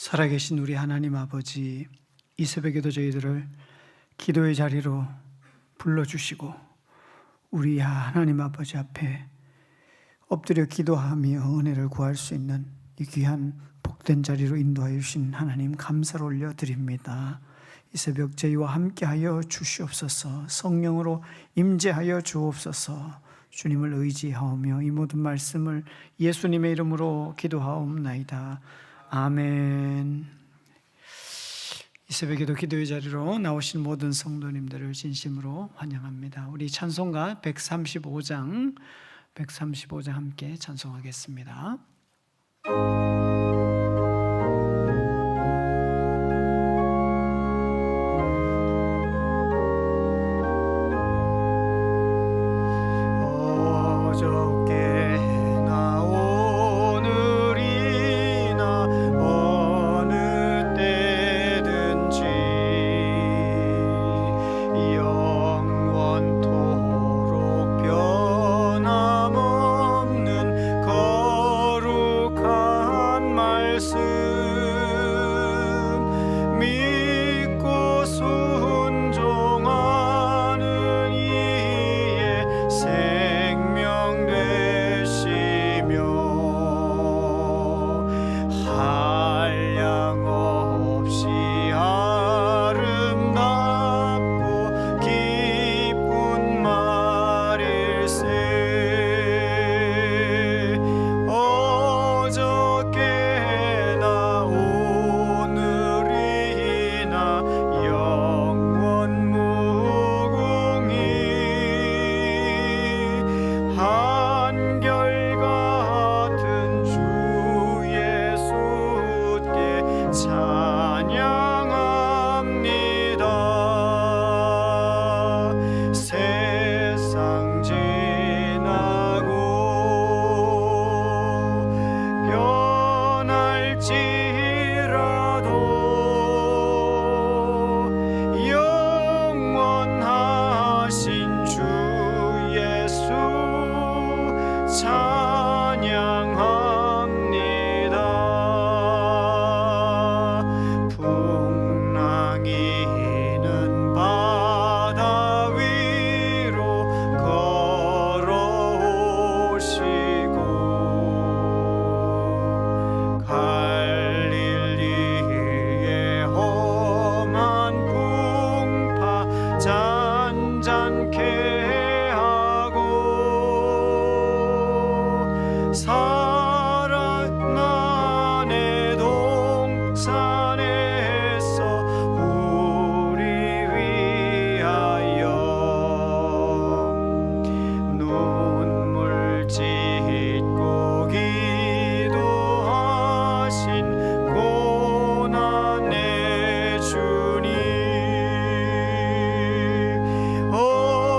살아계신 우리 하나님 아버지, 이 새벽에도 저희들을 기도의 자리로 불러주시고 우리 하나님 아버지 앞에 엎드려 기도하며 은혜를 구할 수 있는 이 귀한 복된 자리로 인도하여 주신 하나님 감사를 올려드립니다. 이 새벽 저희와 함께하여 주시옵소서. 성령으로 임재하여 주옵소서. 주님을 의지하오며 이 모든 말씀을 예수님의 이름으로 기도하옵나이다. 아멘. 이 새벽에도 기도의 자리로 나오신 모든 성도님들을 진심으로 환영합니다. 우리 찬송가 135장 함께 찬송하겠습니다.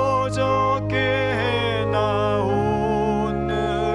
어저께 나 오늘이나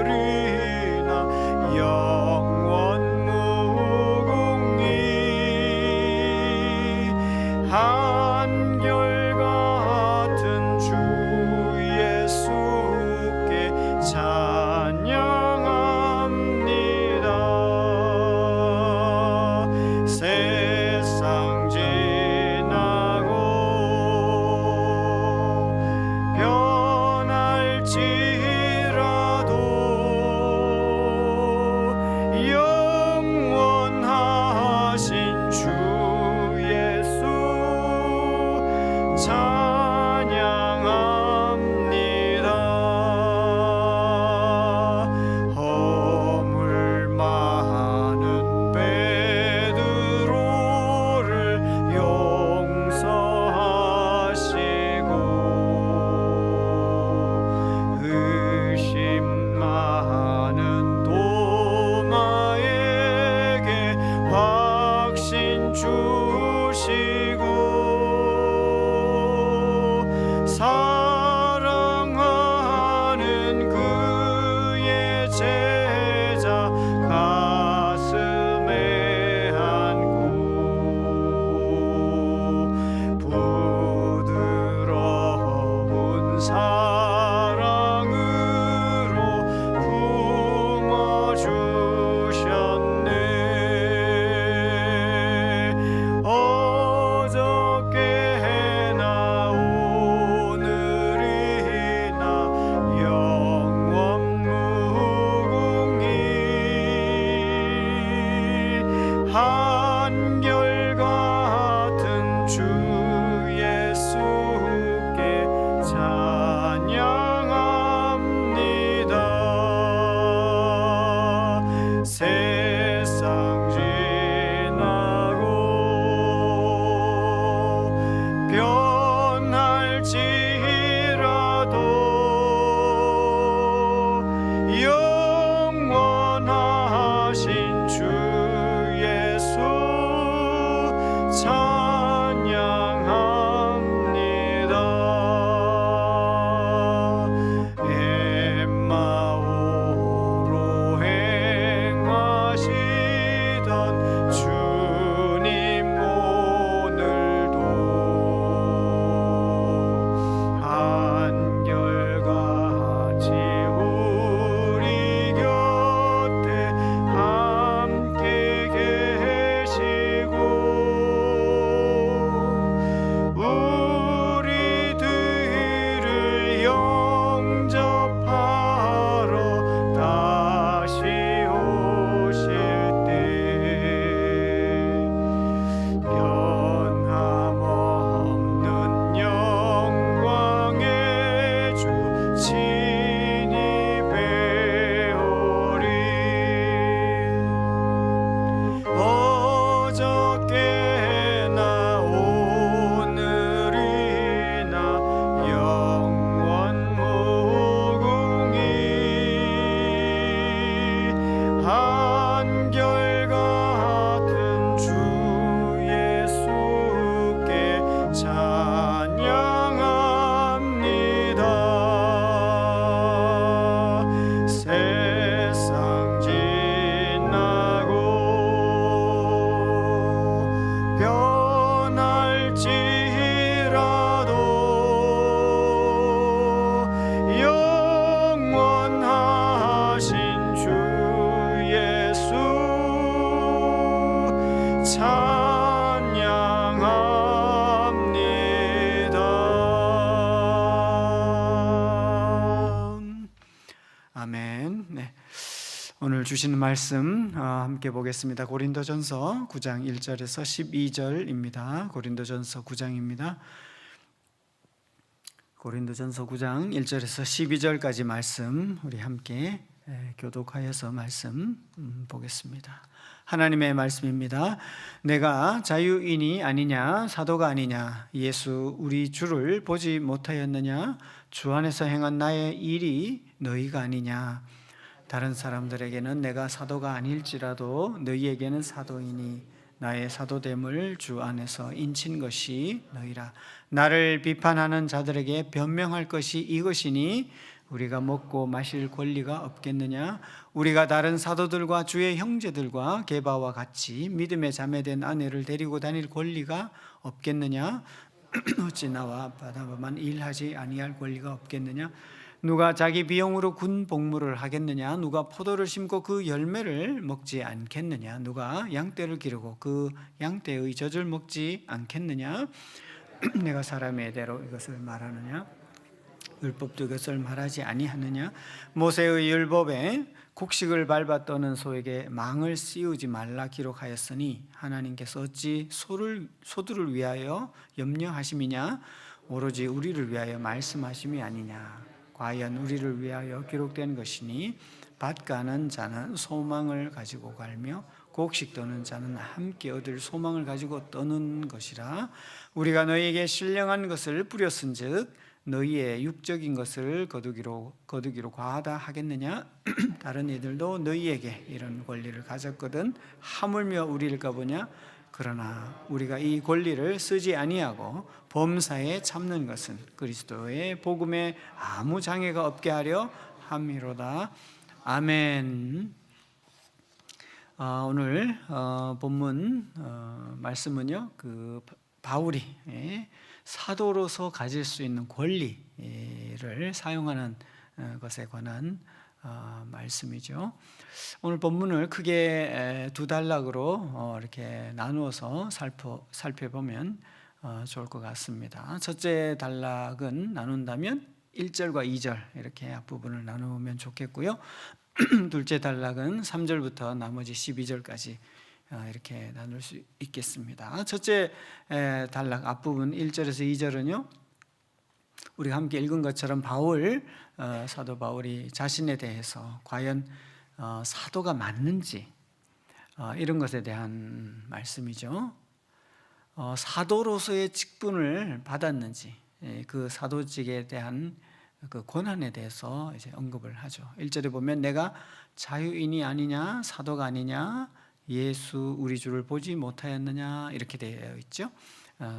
아멘. 네. 오늘 주시는 말씀 함께 보겠습니다. 고린도전서 9장 1절에서 12절입니다. 고린도전서 9장입니다. 고린도전서 9장 1절에서 12절까지 말씀 우리 함께 교독하여서 말씀 보겠습니다. 하나님의 말씀입니다. 내가 자유인이 아니냐 사도가 아니냐 예수 우리 주를 보지 못하였느냐 주 안에서 행한 나의 일이 너희가 아니냐 다른 사람들에게는 내가 사도가 아닐지라도 너희에게는 사도이니 나의 사도됨을 주 안에서 인친 것이 너희라. 나를 비판하는 자들에게 변명할 것이 이것이니 우리가 먹고 마실 권리가 없겠느냐? 우리가 다른 사도들과 주의 형제들과 게바와 같이 믿음에 자매된 아내를 데리고 다닐 권리가 없겠느냐? 어찌 나와 바나바만 일하지 아니할 권리가 없겠느냐? 누가 자기 비용으로 군 복무를 하겠느냐? 누가 포도를 심고 그 열매를 먹지 않겠느냐? 누가 양떼를 기르고 그 양떼의 젖을 먹지 않겠느냐? 내가 사람의 대로 이것을 말하느냐? 율법도 이것을 말하지 아니하느냐? 모세의 율법에 곡식을 밟아 떠는 소에게 망을 씌우지 말라 기록하였으니 하나님께서 어찌 소들을 위하여 염려하심이냐? 오로지 우리를 위하여 말씀하심이 아니냐? 과연 우리를 위하여 기록된 것이니 밭 가는 자는 소망을 가지고 갈며 곡식 떠는 자는 함께 얻을 소망을 가지고 떠는 것이라. 우리가 너희에게 신령한 것을 뿌렸은즉 너희의 육적인 것을 거두기로 과하다 하겠느냐? 다른 이들도 너희에게 이런 권리를 가졌거든 하물며 우리일까 보냐? 그러나 우리가 이 권리를 쓰지 아니하고 범사에 참는 것은 그리스도의 복음에 아무 장애가 없게 하려 함이로다. 아멘. 오늘 본문 말씀은요, 그 바울이 사도로서 가질 수 있는 권리를 사용하는 것에 관한 말씀이죠. 오늘 본문을 크게 두 단락으로 이렇게 나누어서 살펴보면 좋을 것 같습니다. 첫째 단락은 나눈다면 1절과 2절 이렇게 앞부분을 나누면 좋겠고요. 둘째 단락은 3절부터 나머지 12절까지 이렇게 나눌 수 있겠습니다. 첫째 단락 앞부분 1절에서 2절은요, 우리가 함께 읽은 것처럼 사도 바울이 자신에 대해서 과연 사도가 맞는지 이런 것에 대한 말씀이죠. 사도로서의 직분을 받았는지 그 사도직에 대한 그 권한에 대해서 이제 언급을 하죠. 1절에 보면 내가 자유인이 아니냐 사도가 아니냐 예수 우리 주를 보지 못하였느냐 이렇게 되어 있죠.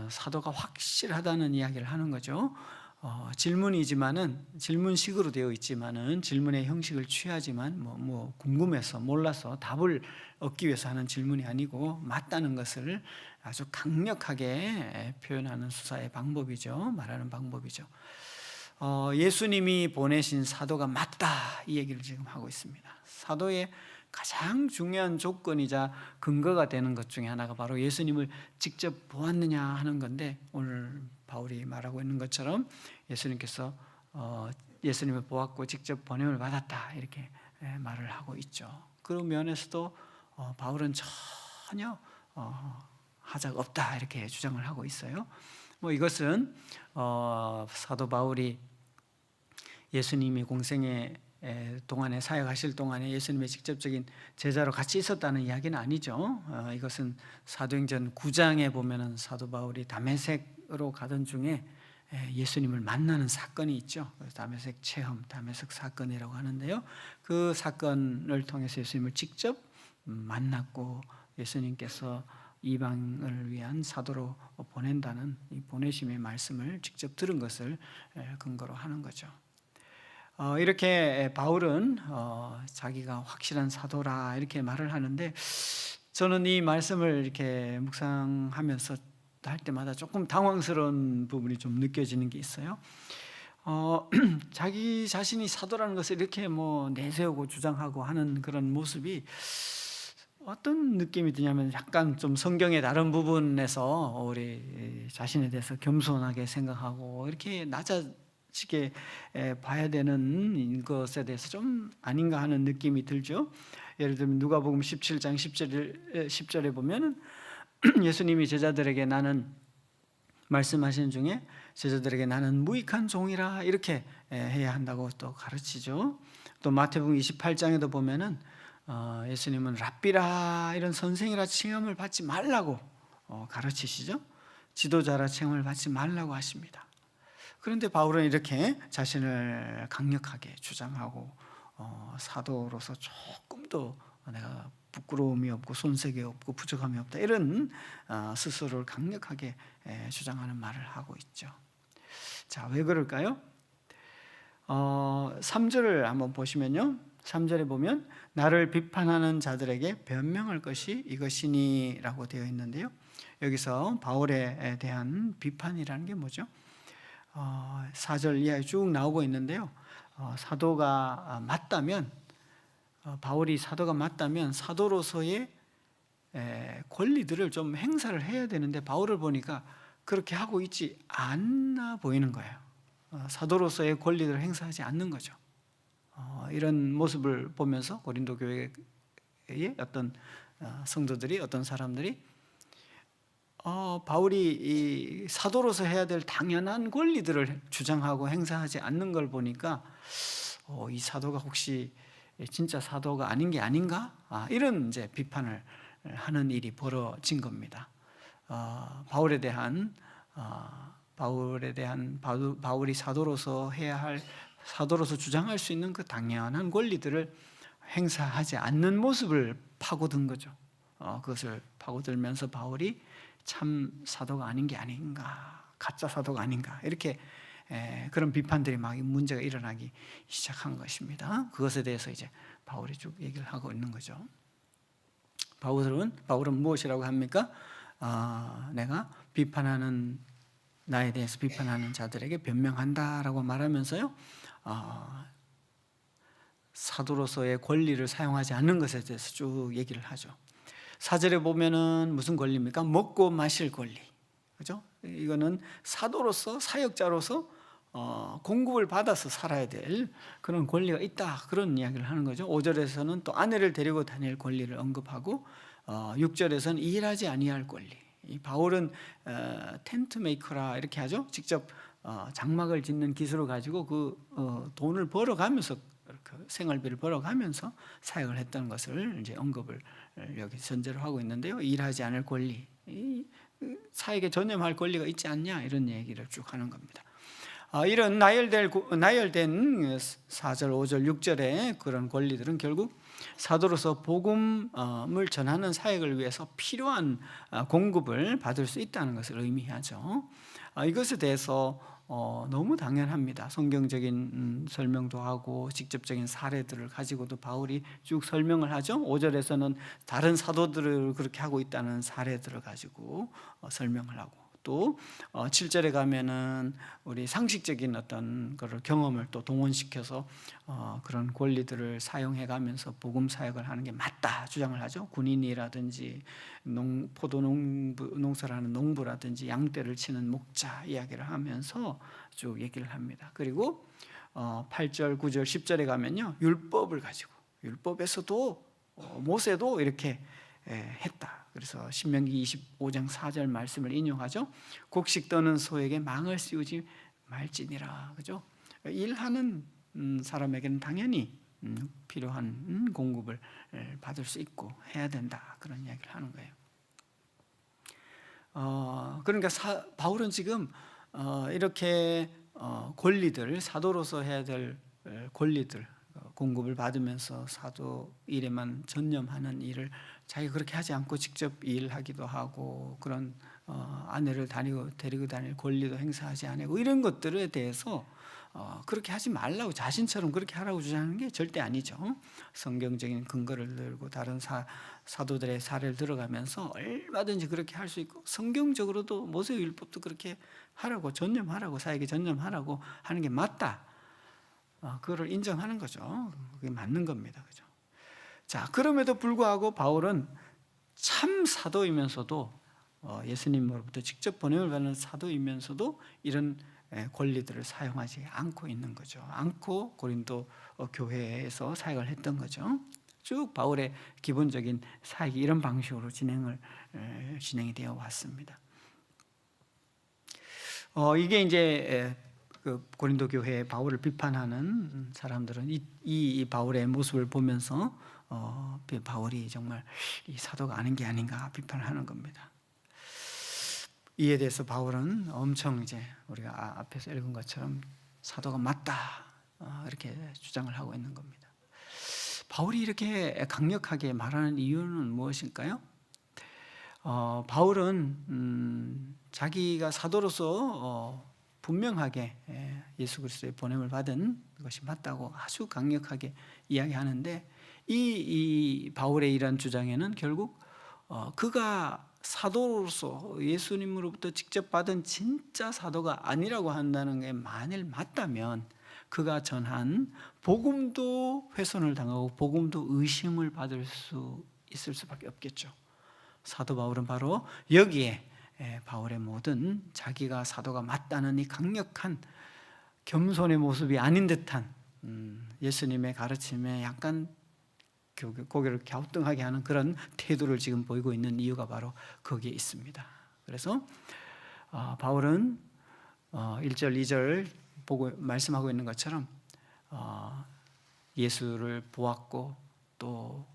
사도가 확실하다는 이야기를 하는 거죠. 질문이지만은 질문식으로 되어 있지만은 질문의 형식을 취하지만 뭐 궁금해서 몰라서 답을 얻기 위해서 하는 질문이 아니고 맞다는 것을 아주 강력하게 표현하는 수사의 방법이죠. 말하는 방법이죠. 예수님이 보내신 사도가 맞다 이 얘기를 지금 하고 있습니다. 사도의 가장 중요한 조건이자 근거가 되는 것 중에 하나가 바로 예수님을 직접 보았느냐 하는 건데, 오늘 바울이 말하고 있는 것처럼 예수님께서 예수님을 보았고 직접 보냄을 받았다 이렇게 말을 하고 있죠. 그런 면에서도 바울은 전혀 하자가 없다 이렇게 주장을 하고 있어요. 이것은 사도 바울이 예수님이 공생의 동안에 사역하실 동안에 예수님의 직접적인 제자로 같이 있었다는 이야기는 아니죠. 이것은 사도행전 9장에 보면은 사도 바울이 다메섹으로 가던 중에 예수님을 만나는 사건이 있죠. 다메섹 체험, 다메섹 사건이라고 하는데요. 그 사건을 통해서 예수님을 직접 만났고 예수님께서 이방을 위한 사도로 보낸다는 이 보내심의 말씀을 직접 들은 것을 근거로 하는 거죠. 이렇게 바울은 자기가 확실한 사도라 이렇게 말을 하는데, 저는 이 말씀을 이렇게 묵상하면서 할 때마다 조금 당황스러운 부분이 좀 느껴지는 게 있어요. 자기 자신이 사도라는 것을 이렇게 내세우고 주장하고 하는 그런 모습이 어떤 느낌이 드냐면 약간 좀 성경의 다른 부분에서 우리 자신에 대해서 겸손하게 생각하고 이렇게 치게 봐야 되는 것에 대해서 좀 아닌가 하는 느낌이 들죠. 예를 들면 누가복음 17장 10절에 보면 예수님이 제자들에게 말씀하시는 중에 제자들에게 나는 무익한 종이라 이렇게 해야 한다고 또 가르치죠. 또 마태복음 28장에도 보면은 예수님은 랍비라 이런 선생이라 칭함을 받지 말라고 가르치시죠. 지도자라 칭함을 받지 말라고 하십니다. 그런데 바울은 이렇게 자신을 강력하게 주장하고 사도로서 조금도 내가 부끄러움이 없고 손색이 없고 부족함이 없다 이런 스스로를 강력하게 주장하는 말을 하고 있죠. 자, 왜 그럴까요? 3절을 한번 보시면요, 3절에 보면 나를 비판하는 자들에게 변명할 것이 이것이니 라고 되어 있는데요, 여기서 바울에 대한 비판이라는 게 뭐죠? 4절 이하에 쭉 나오고 있는데요, 사도가 맞다면, 바울이 사도가 맞다면 사도로서의 권리들을 좀 행사를 해야 되는데 바울을 보니까 그렇게 하고 있지 않아 보이는 거예요. 사도로서의 권리들을 행사하지 않는 거죠. 이런 모습을 보면서 고린도 교회의 어떤 성도들이, 어떤 사람들이 바울이 이 사도로서 해야 될 당연한 권리들을 주장하고 행사하지 않는 걸 보니까 이 사도가 혹시 진짜 사도가 아닌 게 아닌가? 이런 이제 비판을 하는 일이 벌어진 겁니다. 바울에 대한 바울이 사도로서 해야 할, 사도로서 주장할 수 있는 그 당연한 권리들을 행사하지 않는 모습을 파고든 거죠. 그것을 파고들면서 바울이 참 사도가 아닌 게 아닌가, 가짜 사도가 아닌가, 이렇게 그런 비판들이 막 문제가 일어나기 시작한 것입니다. 그것에 대해서 이제 바울이 쭉 얘기를 하고 있는 거죠. 바울은 무엇이라고 합니까? 내가 나에 대해서 비판하는 자들에게 변명한다라고 말하면서요, 사도로서의 권리를 사용하지 않는 것에 대해서 쭉 얘기를 하죠. 4절에 보면은 무슨 권리입니까? 먹고 마실 권리, 그죠? 이거는 사도로서, 사역자로서 공급을 받아서 살아야 될 그런 권리가 있다, 그런 이야기를 하는 거죠. 5절에서는 또 아내를 데리고 다닐 권리를 언급하고 6절에서는 일하지 아니할 권리. 이 바울은 텐트 메이커라 이렇게 하죠. 직접 장막을 짓는 기술을 가지고 그 돈을 벌어가면서, 생활비를 벌어가면서 사역을 했던 것을 이제 언급을 여기 전제로 하고 있는데요. 일하지 않을 권리, 사역에 전념할 권리가 있지 않냐, 이런 얘기를 쭉 하는 겁니다. 이런 나열된 4절, 5절, 6절의 그런 권리들은 결국 사도로서 복음을 전하는 사역을 위해서 필요한 공급을 받을 수 있다는 것을 의미하죠. 이것에 대해서 너무 당연합니다. 성경적인 설명도 하고 직접적인 사례들을 가지고도 바울이 쭉 설명을 하죠. 5절에서는 다른 사도들을 그렇게 하고 있다는 사례들을 가지고 설명을 하고, 또 7절에 가면은 우리 상식적인 어떤 그런 경험을 또 동원시켜서 그런 권리들을 사용해 가면서 복음 사역을 하는 게 맞다 주장을 하죠. 군인이라든지 농사를 하는 농부라든지 양떼를 치는 목자 이야기를 하면서 쭉 얘기를 합니다. 그리고 8절, 9절, 10절에 가면요, 율법을 가지고, 율법에서도 모세도 이렇게 했다. 그래서 신명기 25장 4절 말씀을 인용하죠. 곡식 떠는 소에게 망을 씌우지 말지니라. 그죠? 일하는 사람에게는 당연히 필요한 공급을 받을 수 있고 해야 된다, 그런 이야기를 하는 거예요. 그러니까 바울은 지금 이렇게 권리들, 사도로서 해야 될 권리들, 공급을 받으면서 사도 일에만 전념하는 일을 자기가 그렇게 하지 않고 직접 일하기도 하고, 그런 아내를 데리고 다닐 권리도 행사하지 않고, 이런 것들에 대해서 그렇게 하지 말라고, 자신처럼 그렇게 하라고 주장하는 게 절대 아니죠. 성경적인 근거를 들고 다른 사도들의 사례를 들어가면서 얼마든지 그렇게 할 수 있고, 성경적으로도 모세율법도 그렇게 하라고, 전념하라고, 사역에 전념하라고 하는 게 맞다, 그거를 인정하는 거죠. 그게 맞는 겁니다. 그죠? 자, 그럼에도 불구하고 바울은 참 사도이면서도, 예수님으로부터 직접 보냄을 받는 사도이면서도 이런 권리들을 사용하지 않고 있는 거죠. 않고 고린도 교회에서 사역을 했던 거죠. 쭉 바울의 기본적인 사역이 이런 방식으로 진행이 되어 왔습니다. 이게 이제 그 고린도 교회의 바울을 비판하는 사람들은 이 바울의 모습을 보면서 바울이 정말 이 사도가 아닌 게 아닌가 비판을 하는 겁니다. 이에 대해서 바울은 엄청 이제 우리가 앞에서 읽은 것처럼 사도가 맞다 이렇게 주장을 하고 있는 겁니다. 바울이 이렇게 강력하게 말하는 이유는 무엇일까요? 바울은 자기가 사도로서 분명하게 예수 그리스도의 보냄을 받은 것이 맞다고 아주 강력하게 이야기하는데 이 바울의 이런 주장에는 결국 그가 사도로서 예수님으로부터 직접 받은 진짜 사도가 아니라고 한다는 게 만일 맞다면 그가 전한 복음도 훼손을 당하고 복음도 의심을 받을 수 있을 수밖에 없겠죠. 사도 바울은 바로 여기에 바울의 모든 자기가 사도가 맞다는 이 강력한 겸손의 모습이 아닌 듯한 예수님의 가르침에 약간 고개를 갸우뚱하게 하는 그런 태도를 지금 보이고 있는 이유가 바로 거기에 있습니다. 그래서 바울은 1절, 2절 보고 말씀하고 있는 것처럼 예수를 보았고 또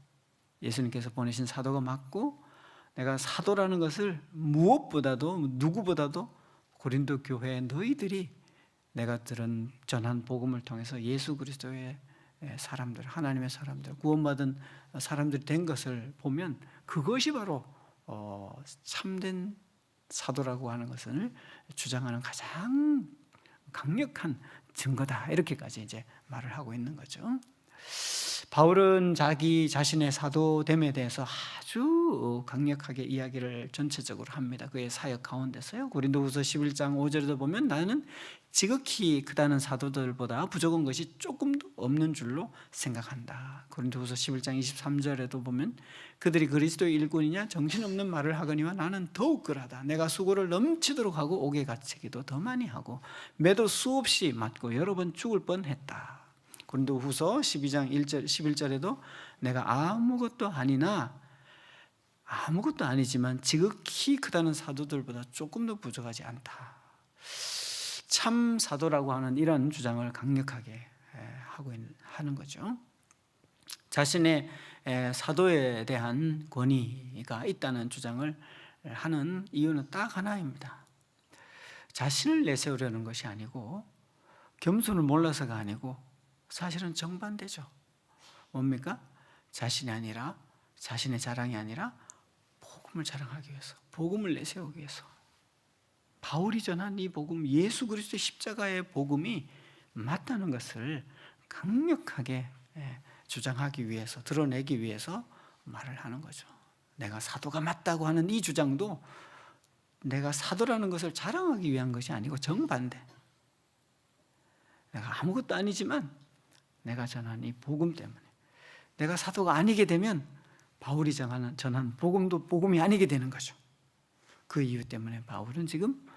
예수님께서 보내신 사도가 맞고 내가 사도라는 것을 무엇보다도 누구보다도 고린도 교회 너희들이 내가 전한 복음을 통해서 예수 그리스도의 사람들, 하나님의 사람들, 구원받은 사람들이 된 것을 보면 그것이 바로 참된 사도라고 하는 것을 주장하는 가장 강력한 증거다. 이렇게까지 이제 말을 하고 있는 거죠. 바울은 자기 자신의 사도됨에 대해서 아주 강력하게 이야기를 전체적으로 합니다. 그의 사역 가운데서요. 고린도후서 11장 5절에도 보면 나는 지극히 크다는 사도들보다 부족한 것이 조금도 없는 줄로 생각한다. 고린도후서 11장 23절에도 보면 그들이 그리스도의 일꾼이냐 정신없는 말을 하거니와 나는 더욱 그러하다. 내가 수고를 넘치도록 하고 옥에 갇히기도 더 많이 하고 매도 수없이 맞고 여러 번 죽을 뻔했다. 고린도후서 12장 1절 11절에도 내가 아무것도 아니지만 지극히 크다는 사도들보다 조금도 부족하지 않다. 참 사도라고 하는 이런 주장을 강력하게 하는 거죠. 자신의 사도에 대한 권위가 있다는 주장을 하는 이유는 딱 하나입니다. 자신을 내세우려는 것이 아니고 겸손을 몰라서가 아니고 사실은 정반대죠. 뭡니까? 자신이 아니라 자신의 자랑이 아니라 복음을 자랑하기 위해서, 복음을 내세우기 위해서. 바울이 전한 이 복음, 예수 그리스도의 십자가의 복음이 맞다는 것을 강력하게 주장하기 위해서, 드러내기 위해서 말을 하는 거죠. 내가 사도가 맞다고 하는 이 주장도 내가 사도라는 것을 자랑하기 위한 것이 아니고 정반대. 내가 아무것도 아니지만 내가 전한 이 복음 때문에 내가 사도가 아니게 되면 바울이 전한 복음도 복음이 아니게 되는 거죠. 그 이유 때문에 바울은 지금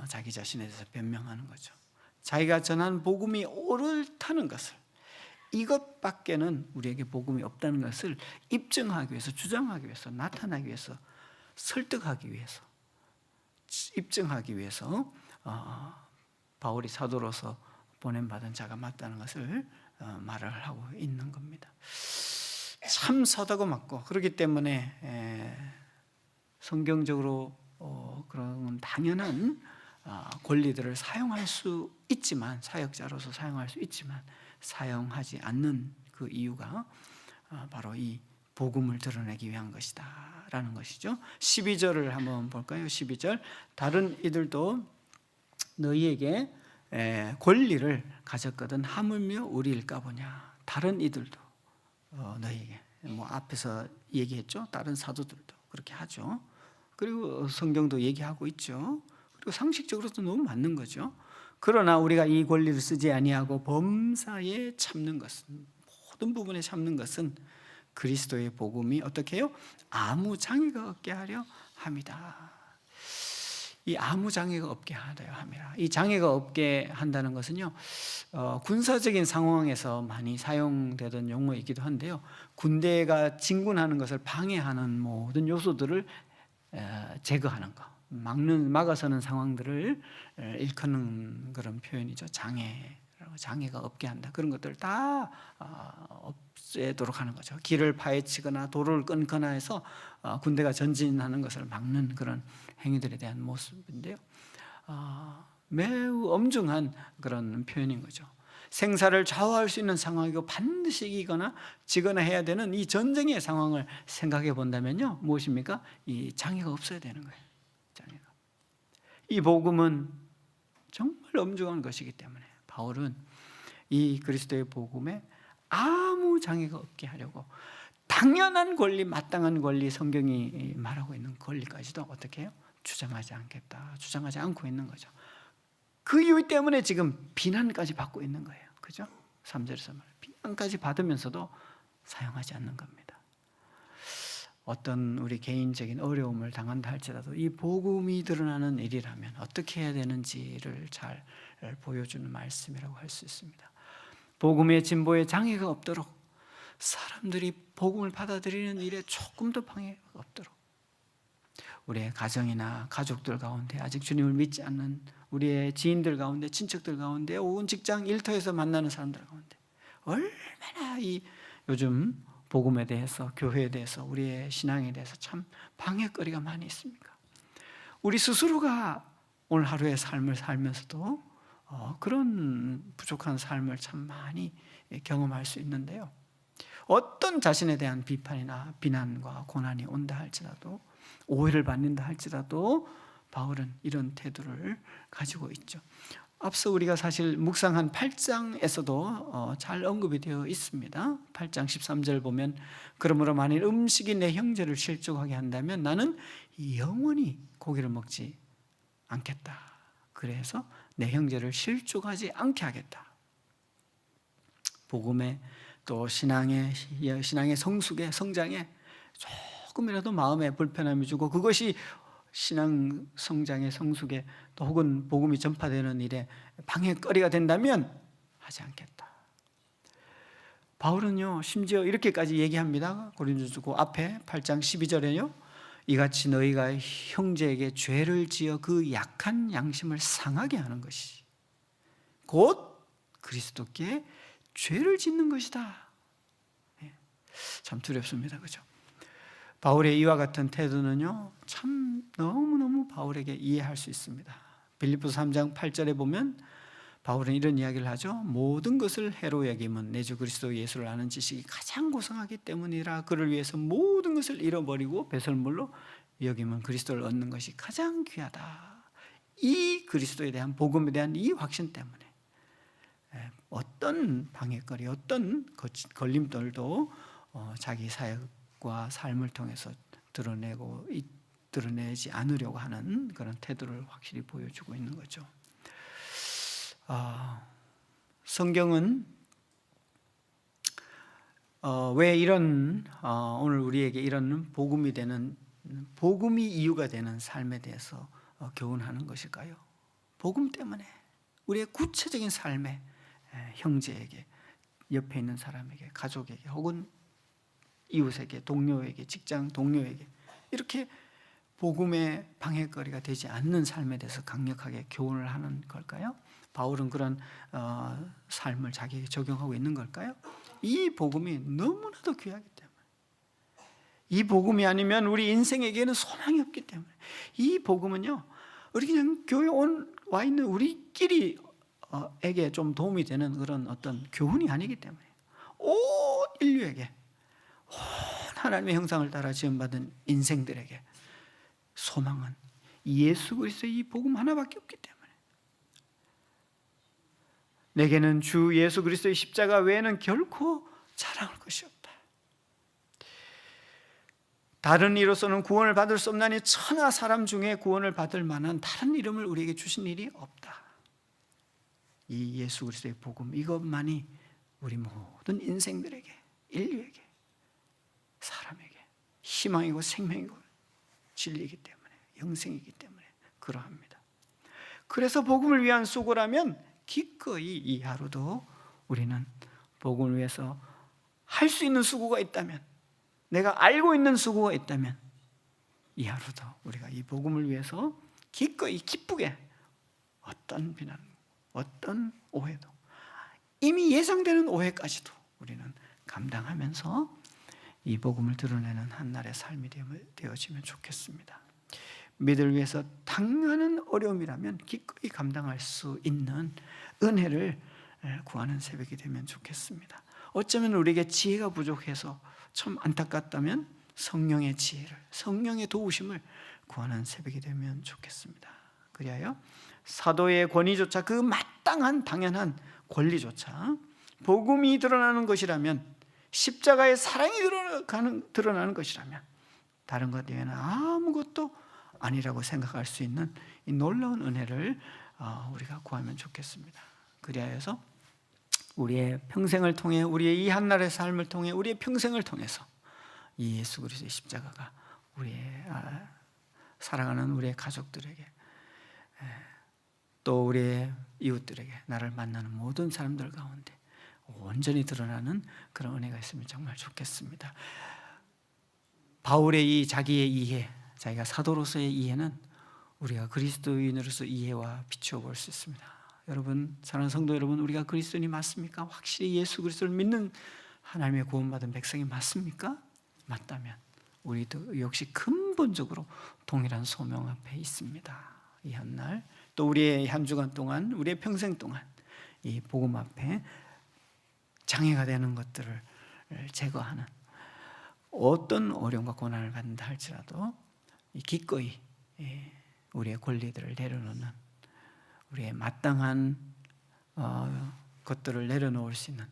자기 자신에 대해서 변명하는 거죠. 자기가 전한 복음이 옳다는 것을, 이것밖에는 우리에게 복음이 없다는 것을 입증하기 위해서, 주장하기 위해서, 나타나기 위해서, 설득하기 위해서, 입증하기 위해서 바울이 사도로서 보냄받은 자가 맞다는 것을 말을 하고 있는 겁니다. 참 사도가 맞고, 그렇기 때문에 성경적으로 그런 당연한 권리들을 사용할 수 있지만, 사역자로서 사용할 수 있지만 사용하지 않는 그 이유가 바로 이 복음을 드러내기 위한 것이다 라는 것이죠. 12절을 한번 볼까요? 12절, 다른 이들도 너희에게 권리를 가졌거든 하물며 우리일까 보냐. 다른 이들도 너희에게, 앞에서 얘기했죠. 다른 사도들도 그렇게 하죠. 그리고 성경도 얘기하고 있죠. 그리고 상식적으로도 너무 맞는 거죠. 그러나 우리가 이 권리를 쓰지 아니하고 범사에 참는 것은, 모든 부분에 참는 것은 그리스도의 복음이 어떻게 해요? 아무 장애가 없게 하려 함이다. 이 아무 장애가 없게 하려 함이라. 이 장애가 없게 한다는 것은요, 군사적인 상황에서 많이 사용되던 용어이기도 한데요, 군대가 진군하는 것을 방해하는 모든 요소들을 제거하는 거, 막아서는 상황들을 일컫는 그런 표현이죠. 장애가 없게 한다. 그런 것들을 다 없애도록 하는 거죠. 길을 파헤치거나 도로를 끊거나 해서 군대가 전진하는 것을 막는 그런 행위들에 대한 모습인데요, 매우 엄중한 그런 표현인 거죠. 생사를 좌우할 수 있는 상황이고 반드시 이기거나 지거나 해야 되는 이 전쟁의 상황을 생각해 본다면요, 무엇입니까? 이 장애가 없어야 되는 거예요. 장애가. 이 복음은 정말 엄중한 것이기 때문에 바울은 이 그리스도의 복음에 아무 장애가 없게 하려고 당연한 권리, 마땅한 권리, 성경이 말하고 있는 권리까지도 어떻게 해요? 주장하지 않고 있는 거죠. 그 이유 때문에 지금 비난까지 받고 있는 거예요. 그죠? 3절에서 말 비난까지 받으면서도 사용하지 않는 겁니다. 어떤 우리 개인적인 어려움을 당한다 할지라도 이 복음이 드러나는 일이라면 어떻게 해야 되는지를 잘 보여주는 말씀이라고 할 수 있습니다. 복음의 진보에 장애가 없도록, 사람들이 복음을 받아들이는 일에 조금도 방해가 없도록, 우리의 가정이나 가족들 가운데 아직 주님을 믿지 않는 우리의 지인들 가운데, 친척들 가운데, 혹은 직장 일터에서 만나는 사람들 가운데 얼마나 이 요즘 복음에 대해서, 교회에 대해서, 우리의 신앙에 대해서 참 방해거리가 많이 있습니까? 우리 스스로가 오늘 하루의 삶을 살면서도 그런 부족한 삶을 참 많이 경험할 수 있는데요, 어떤 자신에 대한 비판이나 비난과 고난이 온다 할지라도, 오해를 받는다 할지라도 바울은 이런 태도를 가지고 있죠. 앞서 우리가 사실 묵상한 8장에서도 잘 언급이 되어 있습니다. 8장 13절 보면, 그러므로 만일 음식이 내 형제를 실족하게 한다면 나는 영원히 고기를 먹지 않겠다. 그래서 내 형제를 실족하지 않게 하겠다. 복음에 또 신앙의 성숙에, 성장에 조금이라도 마음에 불편함이 주고, 그것이 신앙 성장의 성숙에 또 혹은 복음이 전파되는 일에 방해거리가 된다면 하지 않겠다. 바울은요, 심지어 이렇게까지 얘기합니다. 고린도서 그 앞에 8장 12절에요, 이같이 너희가 형제에게 죄를 지어 그 약한 양심을 상하게 하는 것이 곧 그리스도께 죄를 짓는 것이다. 참 두렵습니다. 그죠? 바울의 이와 같은 태도는요, 참 너무너무 바울에게 이해할 수 있습니다. 빌립보서 3장 8절에 보면 바울은 이런 이야기를 하죠. 모든 것을 해로 여김은 내 주 그리스도 예수를 아는 지식이 가장 고상하기 때문이라. 그를 위해서 모든 것을 잃어버리고 배설물로 여김은 그리스도를 얻는 것이 가장 귀하다. 이 그리스도에 대한, 복음에 대한 이 확신 때문에 어떤 방해거리, 어떤 걸림돌도 자기 사역과 삶을 통해서 드러내지 않으려고 하는 그런 태도를 확실히 보여주고 있는 거죠. 성경은 왜 이런 오늘 우리에게 이런 복음이 이유가 되는 삶에 대해서 교훈하는 것일까요? 복음 때문에 우리의 구체적인 삶에, 형제에게, 옆에 있는 사람에게, 가족에게, 혹은 이웃에게, 동료에게, 직장 동료에게 이렇게 복음의 방해거리가 되지 않는 삶에 대해서 강력하게 교훈을 하는 걸까요? 바울은 그런 삶을 자기에게 적용하고 있는 걸까요? 이 복음이 너무나도 귀하기 때문에, 이 복음이 아니면 우리 인생에게는 소망이 없기 때문에, 이 복음은요, 우리 그냥 교회 와 있는 우리끼리 에게 좀 도움이 되는 그런 어떤 교훈이 아니기 때문에, 온 인류에게, 온 하나님의 형상을 따라 지음받은 인생들에게 소망은 예수 그리스도의 이 복음 하나밖에 없기 때문에, 내게는 주 예수 그리스도의 십자가 외에는 결코 자랑할 것이 없다. 다른 이로서는 구원을 받을 수 없나니 천하 사람 중에 구원을 받을 만한 다른 이름을 우리에게 주신 일이 없다. 이 예수 그리스도의 복음, 이것만이 우리 모든 인생들에게, 인류에게, 사람에게 희망이고 생명이고 진리이기 때문에, 영생이기 때문에 그러합니다. 그래서 복음을 위한 수고라면 기꺼이 이 하루도 우리는 복음을 위해서 할 수 있는 수고가 있다면, 내가 알고 있는 수고가 있다면 이 하루도 우리가 이 복음을 위해서 기꺼이 기쁘게 어떤 비난, 어떤 오해도, 이미 예상되는 오해까지도 우리는 감당하면서 이 복음을 드러내는 한날의 삶이 되어지면 좋겠습니다. 믿음을 위해서 당하는 어려움이라면 기꺼이 감당할 수 있는 은혜를 구하는 새벽이 되면 좋겠습니다. 어쩌면 우리에게 지혜가 부족해서 참 안타깝다면 성령의 지혜를, 성령의 도우심을 구하는 새벽이 되면 좋겠습니다. 그리하여 사도의 권위조차, 그 마땅한 당연한 권리조차 복음이 드러나는 것이라면, 십자가의 사랑이 드러나는 것이라면 다른 것 외에는 아무것도 아니라고 생각할 수 있는 이 놀라운 은혜를 우리가 구하면 좋겠습니다. 그리하여서 우리의 평생을 통해, 우리의 이 한날의 삶을 통해, 우리의 평생을 통해서 이 예수 그리스도의 십자가가 우리의 사랑하는 우리의 가족들에게, 또 우리의 이웃들에게, 나를 만나는 모든 사람들 가운데 온전히 드러나는 그런 은혜가 있으면 정말 좋겠습니다. 바울의 이 자기의 이해, 자기가 사도로서의 이해는 우리가 그리스도인으로서 이해와 비추어 볼 수 있습니다. 여러분, 사랑하는 성도 여러분, 우리가 그리스도인이 맞습니까? 확실히 예수 그리스도를 믿는 하나님의 구원받은 백성이 맞습니까? 맞다면 우리도 역시 근본적으로 동일한 소명 앞에 있습니다. 이 한날, 또 우리의 한 주간 동안, 우리의 평생 동안 이 복음 앞에 장애가 되는 것들을 제거하는, 어떤 어려움과 고난을 받는다 할지라도 기꺼이 우리의 권리들을 내려놓는, 우리의 마땅한 것들을 내려놓을 수 있는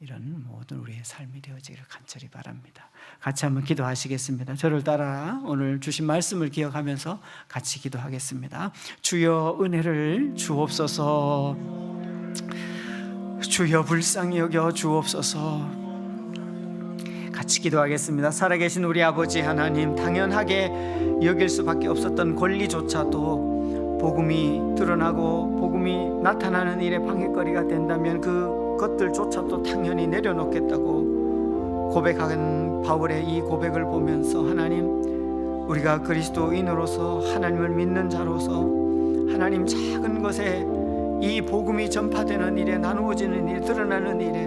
이런 모든 우리의 삶이 되어지기를 간절히 바랍니다. 같이 한번 기도하시겠습니다. 저를 따라 오늘 주신 말씀을 기억하면서 같이 기도하겠습니다. 주여 은혜를 주옵소서. 주여 불쌍히 여겨 주옵소서. 같이 기도하겠습니다. 살아계신 우리 아버지 하나님, 당연하게 여길 수밖에 없었던 권리조차도 복음이 드러나고 복음이 나타나는 일에 방해거리가 된다면 그것들조차도 당연히 내려놓겠다고 고백한 바울의 이 고백을 보면서, 하나님, 우리가 그리스도인으로서 하나님을 믿는 자로서 하나님, 작은 것에 이 복음이 전파되는 일에, 나누어지는 일에, 드러나는 일에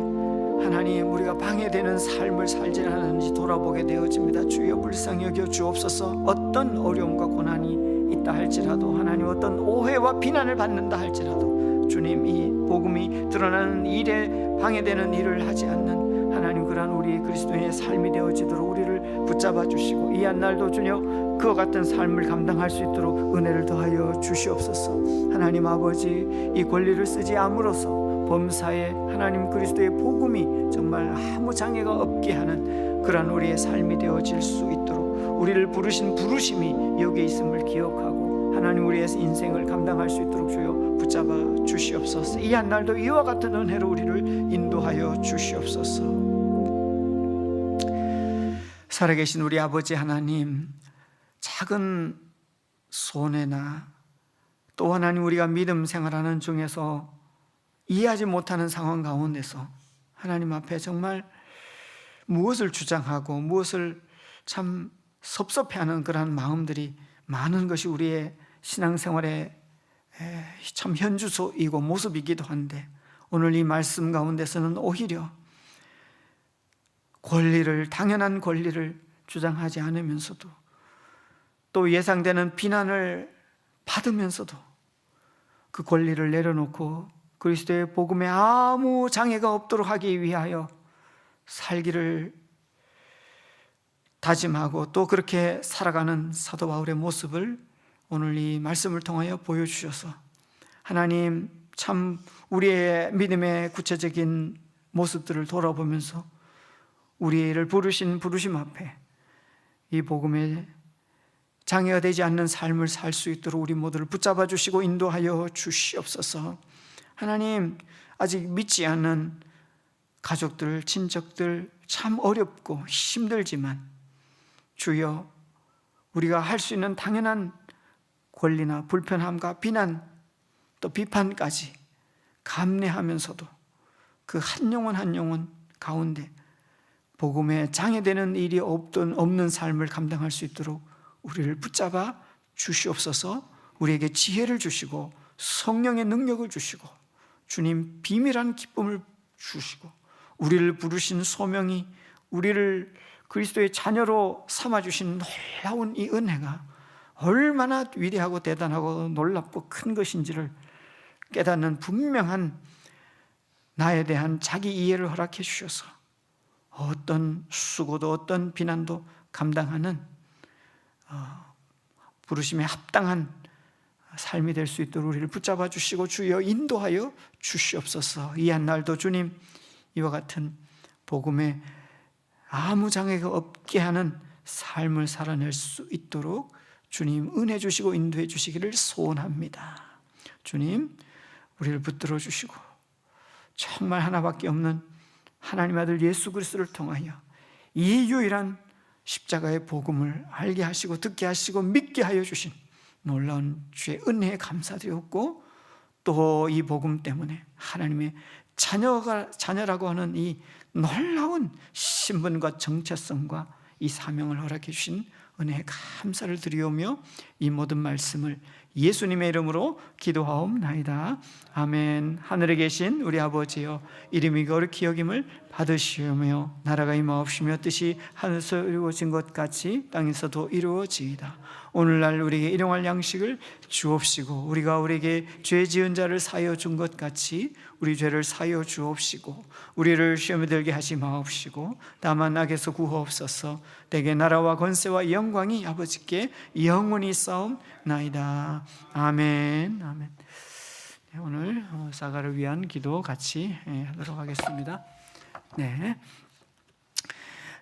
하나님, 우리가 방해되는 삶을 살지 않았는지 돌아보게 되어집니다. 주여 불쌍히 여겨 주옵소서. 어떤 어려움과 고난이 있다 할지라도, 하나님, 어떤 오해와 비난을 받는다 할지라도 주님, 이 복음이 드러나는 일에 방해되는 일을 하지 않는 하나님, 그러한 우리 그리스도인의 삶이 되어지도록 우리를 붙잡아 주시고, 이 한날도 주여 그와 같은 삶을 감당할 수 있도록 은혜를 더하여 주시옵소서. 하나님 아버지, 이 권리를 쓰지 암으로써 범사에 하나님 그리스도의 복음이 정말 아무 장애가 없게 하는 그러한 우리의 삶이 되어질 수 있도록 우리를 부르신 부르심이 여기에 있음을 기억하고 하나님, 우리의 인생을 감당할 수 있도록 주여 붙잡아 주시옵소서. 이 한날도 이와 같은 은혜로 우리를 인도하여 주시옵소서. 살아계신 우리 아버지 하나님, 작은 손해나 또 하나님, 우리가 믿음 생활하는 중에서 이해하지 못하는 상황 가운데서 하나님 앞에 정말 무엇을 주장하고 무엇을 참 섭섭해하는 그러한 마음들이 많은 것이 우리의 신앙생활의 참 현주소이고 모습이기도 한데, 오늘 이 말씀 가운데서는 오히려 권리를, 당연한 권리를 주장하지 않으면서도, 또 예상되는 비난을 받으면서도 그 권리를 내려놓고 그리스도의 복음에 아무 장애가 없도록 하기 위하여 살기를 다짐하고 또 그렇게 살아가는 사도 바울의 모습을 오늘 이 말씀을 통하여 보여주셔서, 하나님, 참 우리의 믿음의 구체적인 모습들을 돌아보면서 우리를 부르신 부르심 앞에 이 복음에 장애가 되지 않는 삶을 살 수 있도록 우리 모두를 붙잡아 주시고 인도하여 주시옵소서. 하나님, 아직 믿지 않는 가족들, 친척들 참 어렵고 힘들지만 주여, 우리가 할 수 있는 당연한 권리나 불편함과 비난 또 비판까지 감내하면서도 그 한 영혼 한 영혼 가운데 복음에 장애되는 일이 없는 삶을 감당할 수 있도록 우리를 붙잡아 주시옵소서. 우리에게 지혜를 주시고 성령의 능력을 주시고 주님 비밀한 기쁨을 주시고 우리를 부르신 소명이 우리를 그리스도의 자녀로 삼아주신 놀라운 이 은혜가 얼마나 위대하고 대단하고 놀랍고 큰 것인지를 깨닫는 분명한 나에 대한 자기 이해를 허락해 주셔서 어떤 수고도 어떤 비난도 감당하는 부르심에 합당한 삶이 될 수 있도록 우리를 붙잡아 주시고 주여 인도하여 주시옵소서. 이 한 날도 주님 이와 같은 복음에 아무 장애가 없게 하는 삶을 살아낼 수 있도록 주님 은혜 주시고 인도해 주시기를 소원합니다. 주님 우리를 붙들어 주시고 정말 하나밖에 없는 하나님 아들 예수 그리스도를 통하여 이 유일한 십자가의 복음을 알게 하시고 듣게 하시고 믿게 하여 주신 놀라운 주의 은혜에 감사드렸고 또 이 복음 때문에 하나님의 자녀라고 하는 이 놀라운 신분과 정체성과 이 사명을 허락해 주신 은혜에 감사를 드리오며 이 모든 말씀을 예수님의 이름으로 기도하옵나이다. 아멘. 하늘에 계신 우리 아버지여 이름이 거룩히 여김을 받으시오며 나라가 임하옵시며 뜻이 하늘에서 이루어진 것 같이 땅에서도 이루어지이다. 오늘날 우리에게 일용할 양식을 주옵시고 우리가 우리에게 죄 지은 자를 사하여 준 것 같이 우리 죄를 사하여 주옵시고 우리를 시험에 들게 하지 마옵시고 다만 악에서 구하옵소서. 대개 나라와 권세와 영광이 아버지께 영원히 싸움나이다. 아멘. 아멘. 네, 오늘 사가를 위한 기도 같이 하도록 하겠습니다. 네.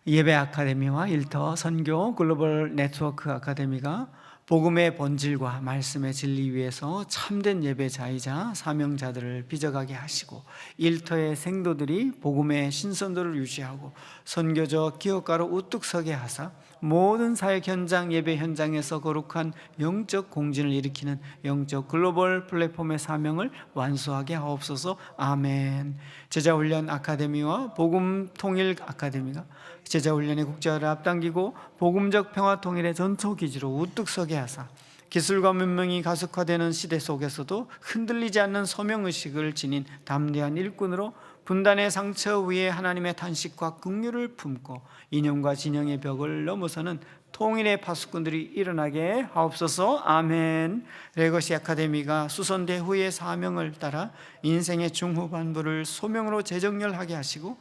예배 아카데미와 일터 선교 글로벌 네트워크 아카데미가 복음의 본질과 말씀의 진리 위에서 참된 예배자이자 사명자들을 빚어가게 하시고 일터의 생도들이 복음의 신선도를 유지하고 선교적 기업가로 우뚝 서게 하사 모든 사역 현장 예배 현장에서 거룩한 영적 공진을 일으키는 영적 글로벌 플랫폼의 사명을 완수하게 하옵소서. 아멘. 제자훈련 아카데미와 복음 통일 아카데미가 제자훈련의 국제화를 앞당기고 복음적 평화 통일의 전초기지로 우뚝 서게 하사 기술과 문명이 가속화되는 시대 속에서도 흔들리지 않는 소명의식을 지닌 담대한 일꾼으로 분단의 상처 위에 하나님의 탄식과 긍휼을 품고 이념과 진영의 벽을 넘어서는 통일의 파수꾼들이 일어나게 하옵소서. 아멘. 레거시 아카데미가 수선대 후의 사명을 따라 인생의 중후반부를 소명으로 재정렬하게 하시고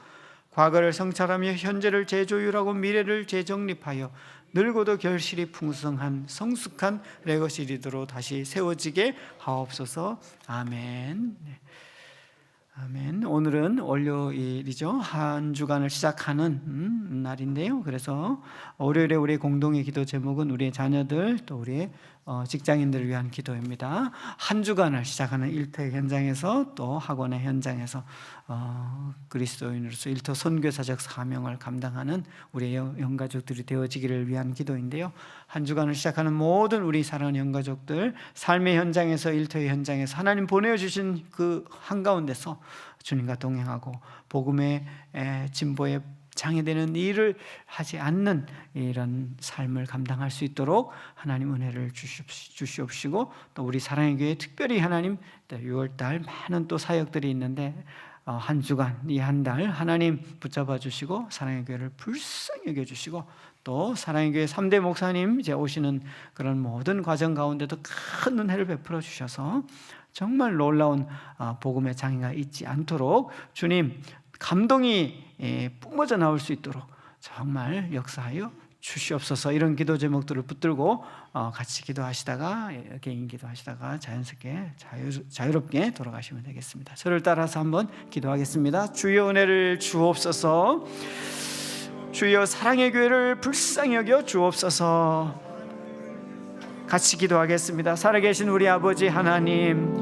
과거를 성찰하며 현재를 재조율하고 미래를 재정립하여 늙어도 결실이 풍성한 성숙한 레거시 리더로 다시 세워지게 하옵소서. 아멘. 아멘. 오늘은 월요일이죠. 한 주간을 시작하는 날인데요. 그래서 월요일에 우리의 공동의 기도 제목은 우리의 자녀들 또 우리의 직장인들을 위한 기도입니다. 한 주간을 시작하는 일터 현장에서 또 학원의 현장에서 그리스도인으로서 일터 선교사적 사명을 감당하는 우리의 영가족들이 되어지기를 위한 기도인데요. 한 주간을 시작하는 모든 우리 사랑하는 영가족들 삶의 현장에서 일터의 현장에서 하나님 보내주신 그 한가운데서 주님과 동행하고 복음의 진보에 장애되는 일을 하지 않는 이런 삶을 감당할 수 있도록 하나님 은혜를 주시옵시고 또 우리 사랑의 교회 특별히 하나님 6월달 많은 또 사역들이 있는데 한 주간 이 한 달 하나님 붙잡아 주시고 사랑의 교회를 불쌍히 여겨 주시고 또 사랑의 교회 3대 목사님 이제 오시는 그런 모든 과정 가운데도 큰 은혜를 베풀어 주셔서 정말 놀라운 복음의 장애가 있지 않도록 주님 감동이 뿜어져 나올 수 있도록 정말 역사하여 주시옵소서. 이런 기도 제목들을 붙들고 같이 기도하시다가 개인 기도하시다가 자연스럽게 자유롭게 돌아가시면 되겠습니다. 저를 따라서 한번 기도하겠습니다. 주여 은혜를 주옵소서. 주여 사랑의 교회를 불쌍히 여겨 주옵소서. 같이 기도하겠습니다. 살아계신 우리 아버지 하나님,